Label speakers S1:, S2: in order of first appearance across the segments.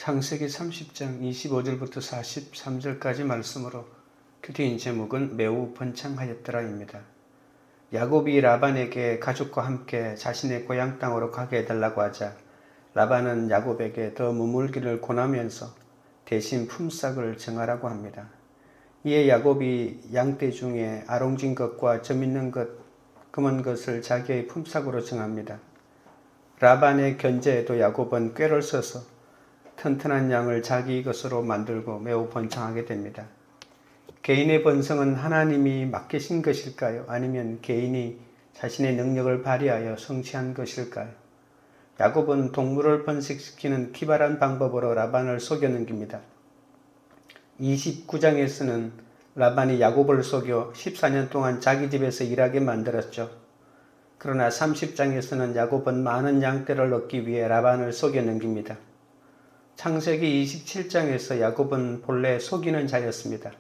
S1: 창세기 30장 25절부터 43절까지 말씀으로 큐티인 제목은 매우 번창하였더라입니다. 야곱이 라반에게 가족과 함께 자신의 고향 땅으로 가게 해달라고 하자 라반은 야곱에게 더 머물기를 권하면서 대신 품삯을 정하라고 합니다. 이에 야곱이 양떼 중에 아롱진 것과 점 있는 것, 검은 것을 자기의 품삯으로 정합니다. 라반의 견제에도 야곱은 꾀를 써서 튼튼한 양을 자기 것으로 만들고 매우 번창하게 됩니다. 개인의 번성은 하나님이 맡기신 것일까요? 아니면 개인이 자신의 능력을 발휘하여 성취한 것일까요? 야곱은 동물을 번식시키는 기발한 방법으로 라반을 속여 넘깁니다. 29장에서는 라반이 야곱을 속여 14년 동안 자기 집에서 일하게 만들었죠. 그러나 30장에서는 야곱은 많은 양떼를 얻기 위해 라반을 속여 넘깁니다. 창세기 27장에서 야곱은 본래 속이는 자였습니다.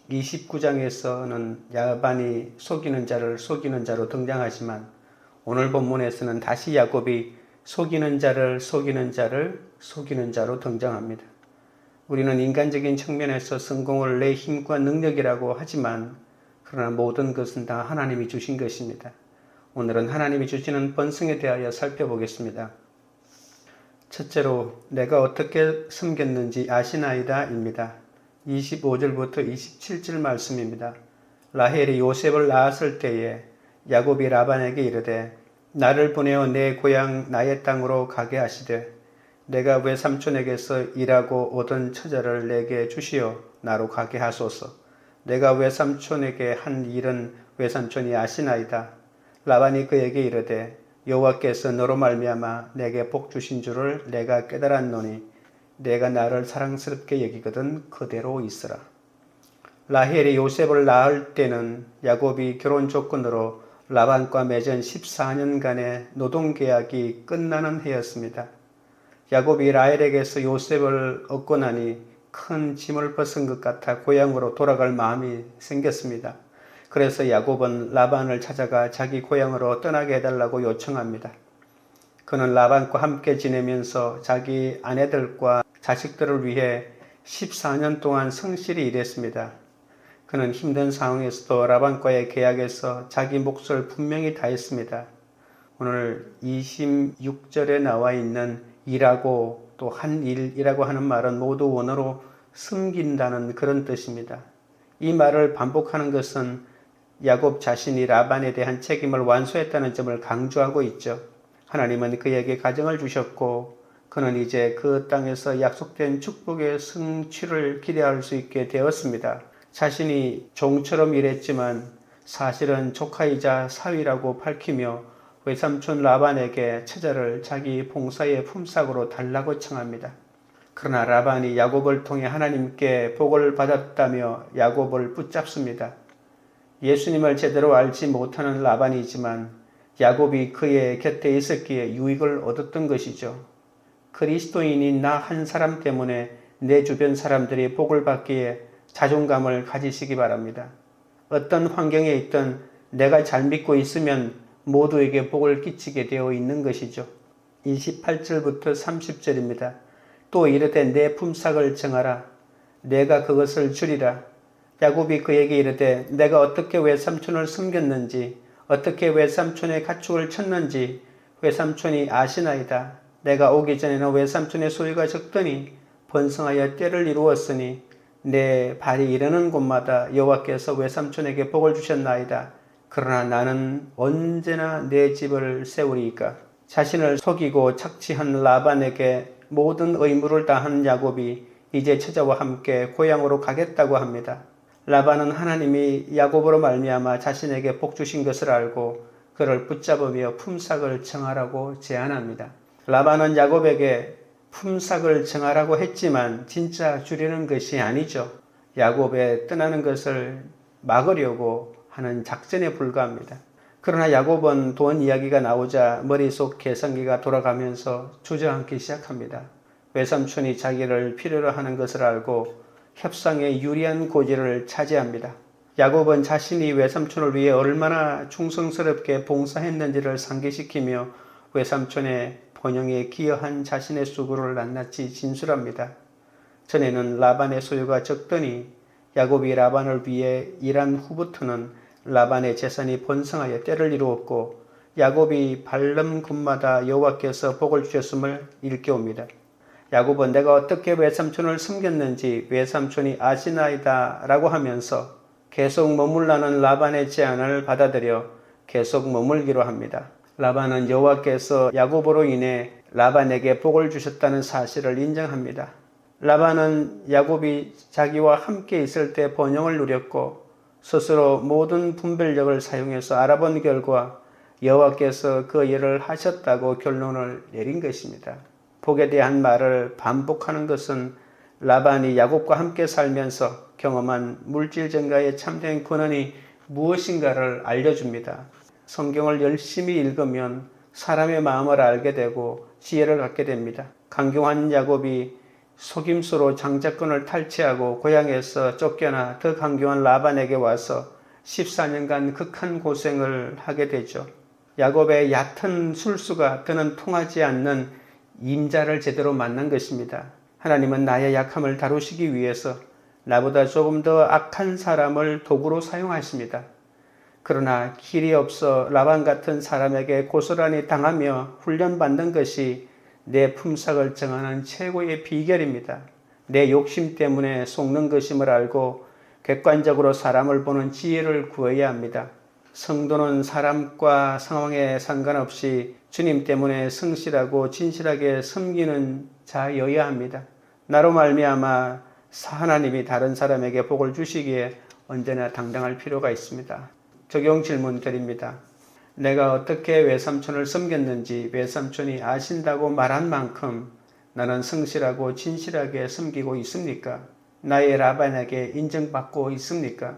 S1: 29장에서는 라반이 속이는 자로 등장하지만 오늘 본문에서는 다시 야곱이 속이는 자로 등장합니다. 우리는 인간적인 측면에서 성공을 내 힘과 능력이라고 하지만 그러나 모든 것은 다 하나님이 주신 것입니다. 오늘은 하나님이 주시는 번성에 대하여 살펴보겠습니다. 첫째로 내가 어떻게 섬겼는지 아시나이다 입니다. 25절부터 27절 말씀입니다. 라헬이 요셉을 낳았을 때에 야곱이 라반에게 이르되 나를 보내어 내 고향 나의 땅으로 가게 하시되 내가 외삼촌에게서 일하고 얻은 처자를 내게 주시어 나로 가게 하소서. 내가 외삼촌에게 한 일은 외삼촌이 아시나이다. 라반이 그에게 이르되 여호와께서 너로 말미암아 내게 복 주신 줄을 내가 깨달았노니 내가 나를 사랑스럽게 여기거든 그대로 있으라. 라헬이 요셉을 낳을 때는 야곱이 결혼 조건으로 라반과 맺은 14년간의 노동계약이 끝나는 해였습니다. 야곱이 라헬에게서 요셉을 얻고 나니 큰 짐을 벗은 것 같아 고향으로 돌아갈 마음이 생겼습니다. 그래서 야곱은 라반을 찾아가 자기 고향으로 떠나게 해달라고 요청합니다. 그는 라반과 함께 지내면서 자기 아내들과 자식들을 위해 14년 동안 성실히 일했습니다. 그는 힘든 상황에서도 라반과의 계약에서 자기 몫을 분명히 다했습니다. 오늘 26절에 나와 있는 일하고 또 한 일이라고 하는 말은 모두 원어로 숨긴다는 그런 뜻입니다. 이 말을 반복하는 것은 야곱 자신이 라반에 대한 책임을 완수했다는 점을 강조하고 있죠. 하나님은 그에게 가정을 주셨고 그는 이제 그 땅에서 약속된 축복의 성취를 기대할 수 있게 되었습니다. 자신이 종처럼 일했지만 사실은 조카이자 사위라고 밝히며 외삼촌 라반에게 처자를 자기 봉사의 품삯으로 달라고 청합니다. 그러나 라반이 야곱을 통해 하나님께 복을 받았다며 야곱을 붙잡습니다. 예수님을 제대로 알지 못하는 라반이지만 야곱이 그의 곁에 있었기에 유익을 얻었던 것이죠. 그리스도인인 나 한 사람 때문에 내 주변 사람들이 복을 받기에 자존감을 가지시기 바랍니다. 어떤 환경에 있든 내가 잘 믿고 있으면 모두에게 복을 끼치게 되어 있는 것이죠. 28절부터 30절입니다. 또 이르되 내 품삯을 정하라. 내가 그것을 주리라. 야곱이 그에게 이르되 내가 어떻게 외삼촌을 숨겼는지 어떻게 외삼촌의 가축을 쳤는지 외삼촌이 아시나이다. 내가 오기 전에는 외삼촌의 소유가 적더니 번성하여 때를 이루었으니 내 발이 이르는 곳마다 여호와께서 외삼촌에게 복을 주셨나이다. 그러나 나는 언제나 내 집을 세우리이까. 자신을 속이고 착취한 라반에게 모든 의무를 다한 야곱이 이제 처자와 함께 고향으로 가겠다고 합니다. 라반은 하나님이 야곱으로 말미암아 자신에게 복 주신 것을 알고 그를 붙잡으며 품삯을 정하라고 제안합니다. 라반은 야곱에게 품삯을 정하라고 했지만 진짜 주려는 것이 아니죠. 야곱의 떠나는 것을 막으려고 하는 작전에 불과합니다. 그러나 야곱은 돈 이야기가 나오자 머릿속 계산기가 돌아가면서 주저앉기 시작합니다. 외삼촌이 자기를 필요로 하는 것을 알고 협상에 유리한 고지를 차지합니다. 야곱은 자신이 외삼촌을 위해 얼마나 충성스럽게 봉사했는지를 상기시키며 외삼촌의 번영에 기여한 자신의 수고를 낱낱이 진술합니다. 전에는 라반의 소유가 적더니 야곱이 라반을 위해 일한 후부터는 라반의 재산이 번성하여 때를 이루었고 야곱이 밟는 곳마다 여호와께서 복을 주셨음을 일깨웁니다. 야곱은 내가 어떻게 외삼촌을 섬겼는지 외삼촌이 아시나이다 라고 하면서 계속 머물라는 라반의 제안을 받아들여 계속 머물기로 합니다. 라반은 여호와께서 야곱으로 인해 라반에게 복을 주셨다는 사실을 인정합니다. 라반은 야곱이 자기와 함께 있을 때 번영을 누렸고 스스로 모든 분별력을 사용해서 알아본 결과 여호와께서 그 일을 하셨다고 결론을 내린 것입니다. 복에 대한 말을 반복하는 것은 라반이 야곱과 함께 살면서 경험한 물질 증가의 참된 근원이 무엇인가를 알려줍니다. 성경을 열심히 읽으면 사람의 마음을 알게 되고 지혜를 갖게 됩니다. 강경한 야곱이 속임수로 장자권을 탈취하고 고향에서 쫓겨나 더 강경한 라반에게 와서 14년간 극한 고생을 하게 되죠. 야곱의 얕은 술수가 더는 통하지 않는 임자를 제대로 만난 것입니다. 하나님은 나의 약함을 다루시기 위해서 나보다 조금 더 악한 사람을 도구로 사용하십니다. 그러나 길이 없어 라반 같은 사람에게 고스란히 당하며 훈련받는 것이 내 품삯을 정하는 최고의 비결입니다. 내 욕심 때문에 속는 것임을 알고 객관적으로 사람을 보는 지혜를 구해야 합니다. 성도는 사람과 상황에 상관없이 주님 때문에 성실하고 진실하게 섬기는 자여야 합니다. 나로 말미암아 하나님이 다른 사람에게 복을 주시기에 언제나 당당할 필요가 있습니다. 적용 질문 드립니다. 내가 어떻게 외삼촌을 섬겼는지 외삼촌이 아신다고 말한 만큼 나는 성실하고 진실하게 섬기고 있습니까? 나의 라반에게 인정받고 있습니까?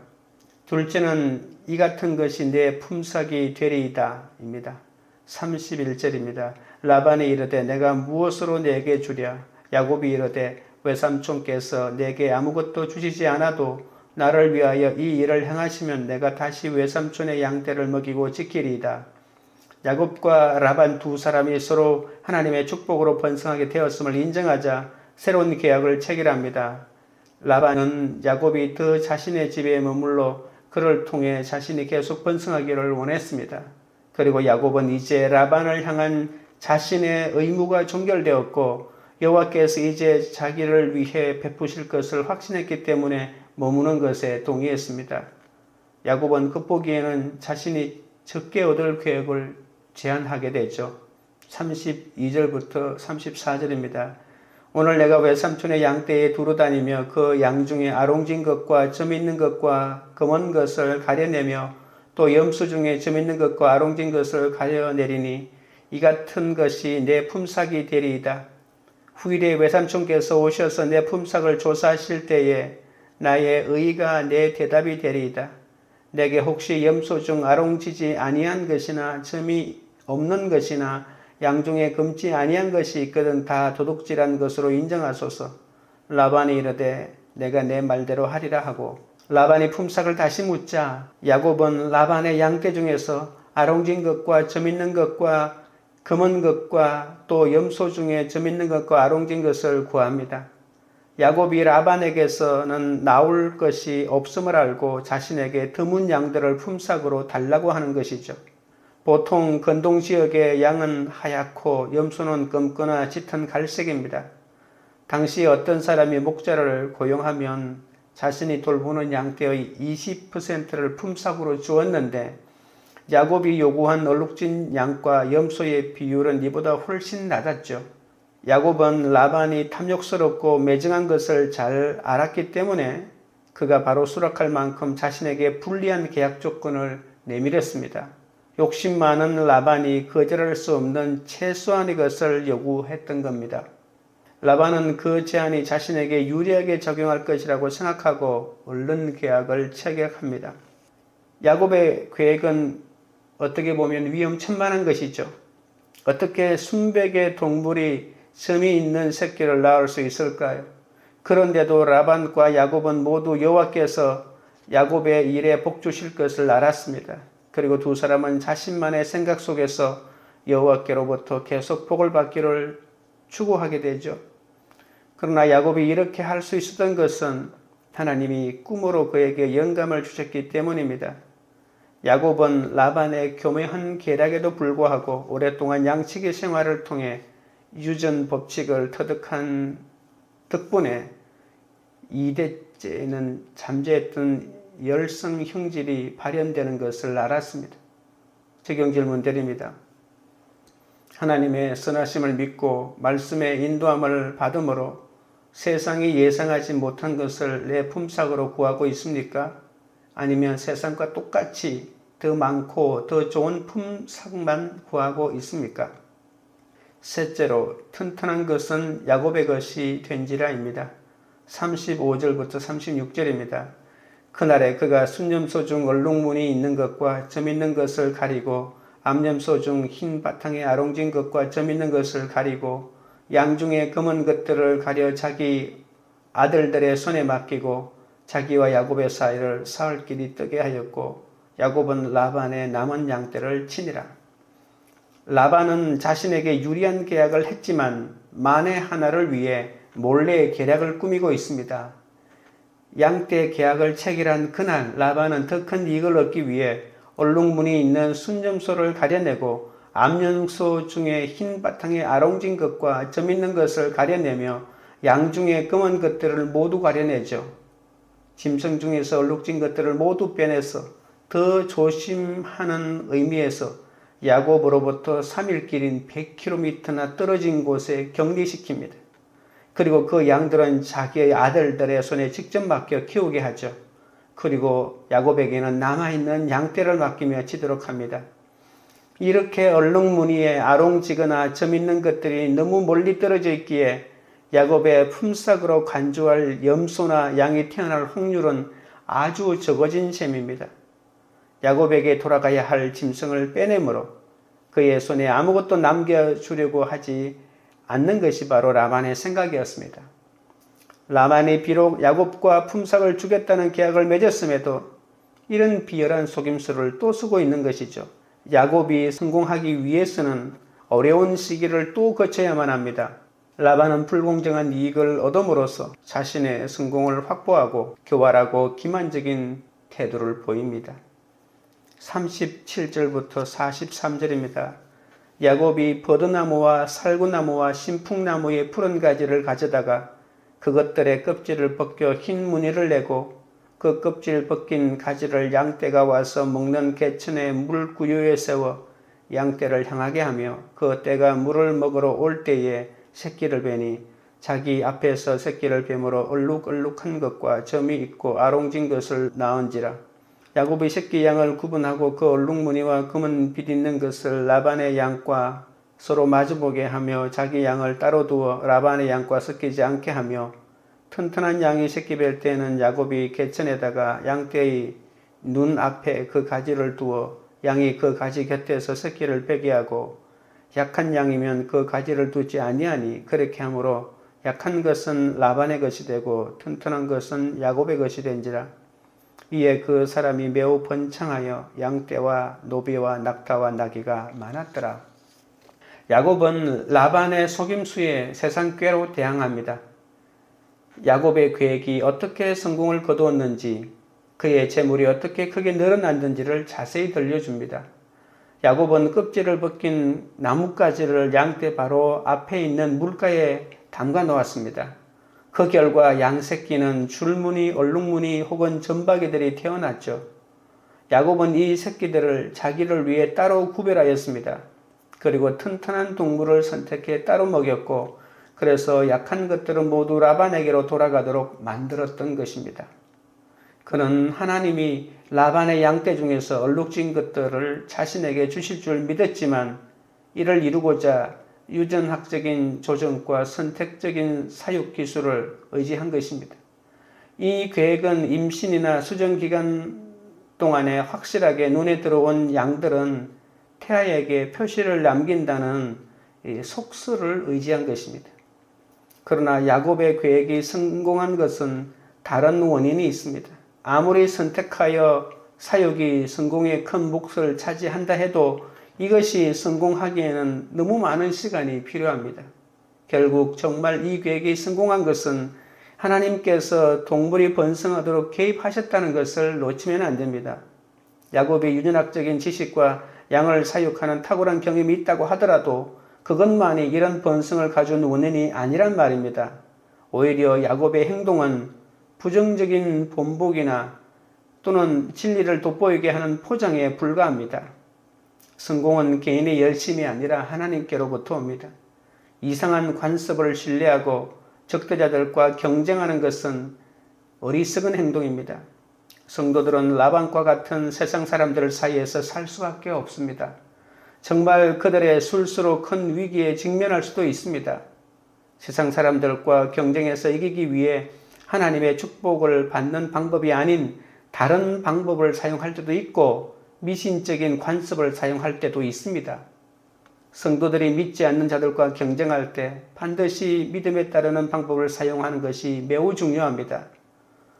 S1: 둘째는 이 같은 것이 내 품삯이 되리이다 입니다. 31절입니다. 라반이 이르되 내가 무엇으로 내게 주랴? 야곱이 이르되 외삼촌께서 내게 아무것도 주시지 않아도 나를 위하여 이 일을 행하시면 내가 다시 외삼촌의 양떼를 먹이고 지키리이다. 야곱과 라반 두 사람이 서로 하나님의 축복으로 번성하게 되었음을 인정하자 새로운 계약을 체결합니다. 라반은 야곱이 더 자신의 집에 머물러 그를 통해 자신이 계속 번성하기를 원했습니다. 그리고 야곱은 이제 라반을 향한 자신의 의무가 종결되었고 여호와께서 이제 자기를 위해 베푸실 것을 확신했기 때문에 머무는 것에 동의했습니다. 야곱은 끝보기에는 자신이 적게 얻을 계획을 제안하게 되죠. 32절부터 34절입니다. 오늘 내가 외삼촌의 양떼에 두루 다니며 그 양 중에 아롱진 것과 점 있는 것과 검은 것을 가려내며 또 염소 중에 점 있는 것과 아롱진 것을 가려내리니 이 같은 것이 내 품삯이 되리이다. 후일에 외삼촌께서 오셔서 내 품삯을 조사하실 때에 나의 의가 내 대답이 되리이다. 내게 혹시 염소 중 아롱지지 아니한 것이나 점이 없는 것이나 양 중에 금지 아니한 것이 있거든 다 도둑질한 것으로 인정하소서. 라반이 이르되 내가 내 말대로 하리라 하고 라반이 품삯을 다시 묻자 야곱은 라반의 양떼 중에서 아롱진 것과 점 있는 것과 검은 것과 또 염소 중에 점 있는 것과 아롱진 것을 구합니다. 야곱이 라반에게서는 나올 것이 없음을 알고 자신에게 드문 양들을 품삯으로 달라고 하는 것이죠. 보통 건동지역의 양은 하얗고 염소는 검거나 짙은 갈색입니다. 당시 어떤 사람이 목자를 고용하면 자신이 돌보는 양떼의 20%를 품삯으로 주었는데 야곱이 요구한 얼룩진 양과 염소의 비율은 이보다 훨씬 낮았죠. 야곱은 라반이 탐욕스럽고 매정한 것을 잘 알았기 때문에 그가 바로 수락할 만큼 자신에게 불리한 계약 조건을 내밀었습니다. 욕심 많은 라반이 거절할 수 없는 최소한의 것을 요구했던 겁니다. 라반은 그 제안이 자신에게 유리하게 적용할 것이라고 생각하고 얼른 계약을 체결합니다. 야곱의 계획은 어떻게 보면 위험천만한 것이죠. 어떻게 순백의 동물이 점이 있는 새끼를 낳을 수 있을까요? 그런데도 라반과 야곱은 모두 여호와께서 야곱의 일에 복 주실 것을 알았습니다. 그리고 두 사람은 자신만의 생각 속에서 여호와께로부터 계속 복을 받기를 추구하게 되죠. 그러나 야곱이 이렇게 할 수 있었던 것은 하나님이 꿈으로 그에게 영감을 주셨기 때문입니다. 야곱은 라반의 교묘한 계략에도 불구하고 오랫동안 양치기 생활을 통해 유전 법칙을 터득한 덕분에 2대째는 잠재했던 열성 형질이 발현되는 것을 알았습니다. 적용 질문 드립니다. 하나님의 선하심을 믿고 말씀의 인도함을 받음으로 세상이 예상하지 못한 것을 내 품삯으로 구하고 있습니까? 아니면 세상과 똑같이 더 많고 더 좋은 품삯만 구하고 있습니까? 셋째로 튼튼한 것은 야곱의 것이 된지라입니다. 35절부터 36절입니다. 그날에 그가 순념소 중 얼룩무늬 있는 것과 점 있는 것을 가리고 암염소 중 흰 바탕에 아롱진 것과 점 있는 것을 가리고 양 중에 검은 것들을 가려 자기 아들들의 손에 맡기고 자기와 야곱의 사이를 사흘 길이 뜨게 하였고 야곱은 라반의 남은 양떼를 치니라. 라반은 자신에게 유리한 계약을 했지만 만에 하나를 위해 몰래 계략을 꾸미고 있습니다. 양떼 계약을 체결한 그날 라반은 더 큰 이익을 얻기 위해 얼룩무늬 있는 순점소를 가려내고 암염소 중에 흰 바탕에 아롱진 것과 점 있는 것을 가려내며 양 중에 검은 것들을 모두 가려내죠. 짐승 중에서 얼룩진 것들을 모두 빼내서 더 조심하는 의미에서 야곱으로부터 3일 길인 100km나 떨어진 곳에 격리시킵니다. 그리고 그 양들은 자기의 아들들의 손에 직접 맡겨 키우게 하죠. 그리고 야곱에게는 남아있는 양떼를 맡기며 치도록 합니다. 이렇게 얼룩무늬에 아롱지거나 점 있는 것들이 너무 멀리 떨어져 있기에 야곱의 품삯으로 간주할 염소나 양이 태어날 확률은 아주 적어진 셈입니다. 야곱에게 돌아가야 할 짐승을 빼내므로 그의 손에 아무것도 남겨주려고 하지 않는 것이 바로 라반의 생각이었습니다. 라반이 비록 야곱과 품삯을 주겠다는 계약을 맺었음에도 이런 비열한 속임수를 또 쓰고 있는 것이죠. 야곱이 성공하기 위해서는 어려운 시기를 또 거쳐야만 합니다. 라반은 불공정한 이익을 얻음으로써 자신의 성공을 확보하고 교활하고 기만적인 태도를 보입니다. 37절부터 43절입니다. 야곱이 버드나무와 살구나무와 신풍나무의 푸른 가지를 가져다가 그것들의 껍질을 벗겨 흰 무늬를 내고 그 껍질 벗긴 가지를 양떼가 와서 먹는 개천의 물구유에 세워 양떼를 향하게 하며 그 떼가 물을 먹으러 올 때에 새끼를 베니 자기 앞에서 새끼를 뱀으로 얼룩얼룩한 것과 점이 있고 아롱진 것을 낳은지라. 야곱이 새끼 양을 구분하고 그 얼룩무늬와 검은 빛 있는 것을 라반의 양과 서로 마주보게 하며 자기 양을 따로 두어 라반의 양과 섞이지 않게 하며 튼튼한 양이 새끼 뵐 때에는 야곱이 개천에다가 양떼의 눈 앞에 그 가지를 두어 양이 그 가지 곁에서 새끼를 베게 하고 약한 양이면 그 가지를 두지 아니하니 그렇게 하므로 약한 것은 라반의 것이 되고 튼튼한 것은 야곱의 것이 된지라. 이에 그 사람이 매우 번창하여 양떼와 노비와 낙타와 나귀가 많았더라. 야곱은 라반의 속임수에 세상 꾀로 대항합니다. 야곱의 계획이 어떻게 성공을 거두었는지 그의 재물이 어떻게 크게 늘어났는지를 자세히 들려줍니다. 야곱은 껍질을 벗긴 나뭇가지를 양떼 바로 앞에 있는 물가에 담가 놓았습니다. 그 결과 양 새끼는 줄무늬, 얼룩무늬 혹은 점박이들이 태어났죠. 야곱은 이 새끼들을 자기를 위해 따로 구별하였습니다. 그리고 튼튼한 동물을 선택해 따로 먹였고 그래서 약한 것들은 모두 라반에게로 돌아가도록 만들었던 것입니다. 그는 하나님이 라반의 양떼 중에서 얼룩진 것들을 자신에게 주실 줄 믿었지만 이를 이루고자 유전학적인 조정과 선택적인 사육 기술을 의지한 것입니다. 이 계획은 임신이나 수정기간 동안에 확실하게 눈에 들어온 양들은 태아에게 표시를 남긴다는 속설을 의지한 것입니다. 그러나 야곱의 계획이 성공한 것은 다른 원인이 있습니다. 아무리 선택하여 사육이 성공의 큰 몫을 차지한다 해도 이것이 성공하기에는 너무 많은 시간이 필요합니다. 결국 정말 이 계획이 성공한 것은 하나님께서 동물이 번성하도록 개입하셨다는 것을 놓치면 안 됩니다. 야곱이 유전학적인 지식과 양을 사육하는 탁월한 경험이 있다고 하더라도 그것만이 이런 번성을 가져온 원인이 아니란 말입니다. 오히려 야곱의 행동은 부정적인 본보기나 또는 진리를 돋보이게 하는 포장에 불과합니다. 성공은 개인의 열심이 아니라 하나님께로부터 옵니다. 이상한 관습을 신뢰하고 적대자들과 경쟁하는 것은 어리석은 행동입니다. 성도들은 라반과 같은 세상 사람들 사이에서 살 수밖에 없습니다. 정말 그들의 술수로 큰 위기에 직면할 수도 있습니다. 세상 사람들과 경쟁해서 이기기 위해 하나님의 축복을 받는 방법이 아닌 다른 방법을 사용할 때도 있고 미신적인 관습을 사용할 때도 있습니다. 성도들이 믿지 않는 자들과 경쟁할 때 반드시 믿음에 따르는 방법을 사용하는 것이 매우 중요합니다.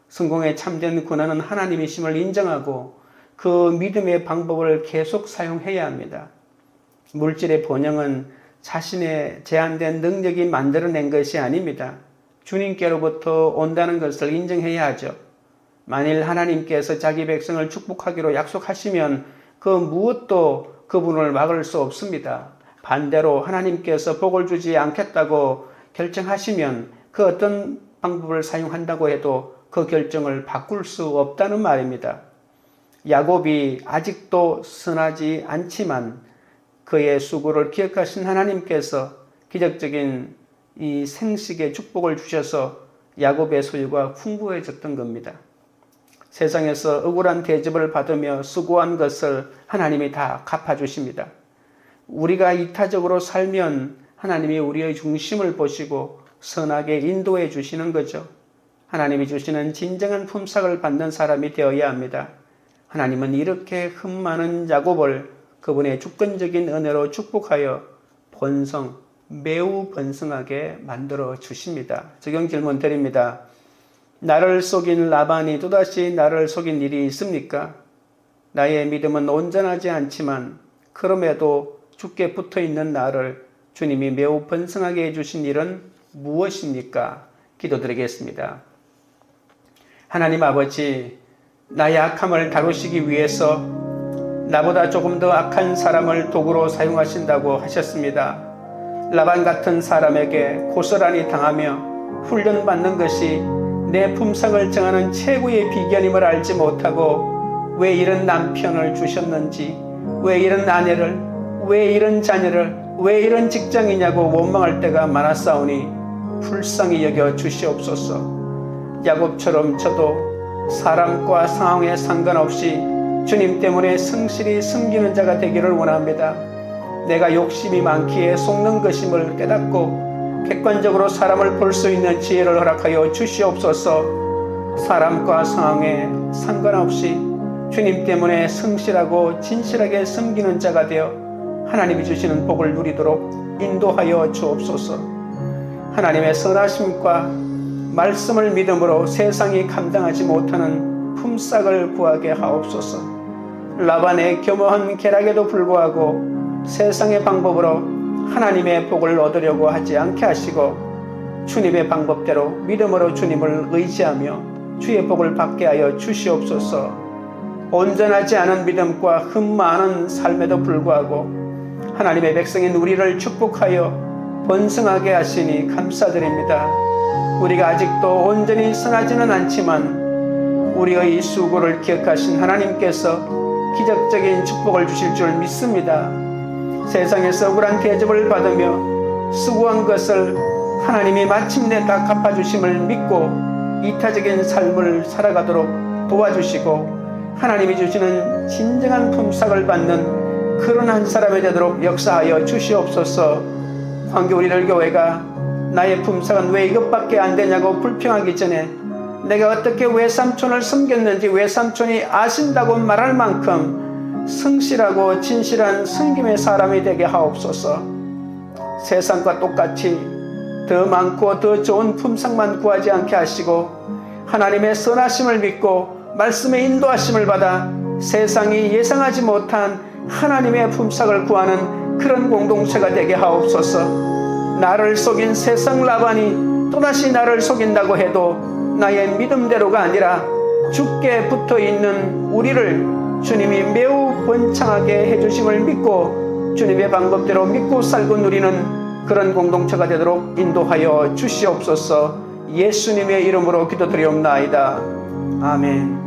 S1: 성공에 참된 권한은 하나님이심을 인정하고 그 믿음의 방법을 계속 사용해야 합니다. 물질의 번영은 자신의 제한된 능력이 만들어낸 것이 아닙니다. 주님께로부터 온다는 것을 인정해야 하죠. 만일 하나님께서 자기 백성을 축복하기로 약속하시면 그 무엇도 그분을 막을 수 없습니다. 반대로 하나님께서 복을 주지 않겠다고 결정하시면 그 어떤 방법을 사용한다고 해도 그 결정을 바꿀 수 없다는 말입니다. 야곱이 아직도 선하지 않지만 그의 수고를 기억하신 하나님께서 기적적인 이 생식의 축복을 주셔서 야곱의 소유가 풍부해졌던 겁니다. 세상에서 억울한 대접을 받으며 수고한 것을 하나님이 다 갚아주십니다. 우리가 이타적으로 살면 하나님이 우리의 중심을 보시고 선하게 인도해 주시는 거죠. 하나님이 주시는 진정한 품삯을 받는 사람이 되어야 합니다. 하나님은 이렇게 흠 많은 야곱을 그분의 주권적인 은혜로 축복하여 번성, 매우 번성하게 만들어 주십니다. 적용 질문 드립니다. 나를 속인 라반이 또다시 나를 속인 일이 있습니까? 나의 믿음은 온전하지 않지만 그럼에도 주께 붙어있는 나를 주님이 매우 번성하게 해주신 일은 무엇입니까? 기도드리겠습니다. 하나님 아버지, 나의 악함을 다루시기 위해서 나보다 조금 더 악한 사람을 도구로 사용하신다고 하셨습니다. 라반 같은 사람에게 고스란히 당하며 훈련받는 것이 내 품성을 정하는 최고의 비결임을 알지 못하고 왜 이런 남편을 주셨는지, 왜 이런 아내를, 왜 이런 자녀를, 왜 이런 직장이냐고 원망할 때가 많았사오니 불쌍히 여겨 주시옵소서. 야곱처럼 저도 사람과 상황에 상관없이 주님 때문에 성실히 섬기는 자가 되기를 원합니다. 내가 욕심이 많기에 속는 것임을 깨닫고 객관적으로 사람을 볼 수 있는 지혜를 허락하여 주시옵소서. 사람과 상황에 상관없이 주님 때문에 성실하고 진실하게 섬기는 자가 되어 하나님이 주시는 복을 누리도록 인도하여 주옵소서. 하나님의 선하심과 말씀을 믿음으로 세상이 감당하지 못하는 품삯을 구하게 하옵소서. 라반의 교묘한 계략에도 불구하고 세상의 방법으로 하나님의 복을 얻으려고 하지 않게 하시고 주님의 방법대로 믿음으로 주님을 의지하며 주의 복을 받게 하여 주시옵소서. 온전하지 않은 믿음과 흠 많은 삶에도 불구하고 하나님의 백성인 우리를 축복하여 번성하게 하시니 감사드립니다. 우리가 아직도 온전히 선하지는 않지만 우리의 수고를 기억하신 하나님께서 기적적인 축복을 주실 줄 믿습니다. 세상에서 억울한 대접을 받으며 수고한 것을 하나님이 마침내 다 갚아주심을 믿고 이타적인 삶을 살아가도록 도와주시고 하나님이 주시는 진정한 품삯을 받는 그런 한 사람이 되도록 역사하여 주시옵소서. 황교우리들 교회가 나의 품삯은 왜 이것밖에 안 되냐고 불평하기 전에 내가 어떻게 외삼촌을 섬겼는지 외삼촌이 아신다고 말할 만큼 성실하고 진실한 섬김의 사람이 되게 하옵소서. 세상과 똑같이 더 많고 더 좋은 품삯만 구하지 않게 하시고 하나님의 선하심을 믿고 말씀의 인도하심을 받아 세상이 예상하지 못한 하나님의 품삯을 구하는 그런 공동체가 되게 하옵소서. 나를 속인 세상 라반이 또다시 나를 속인다고 해도 나의 믿음대로가 아니라 주께 붙어있는 우리를 주님이 매우 번창하게 해주심을 믿고 주님의 방법대로 믿고 살고 누리는 그런 공동체가 되도록 인도하여 주시옵소서. 예수님의 이름으로 기도드리옵나이다. 아멘.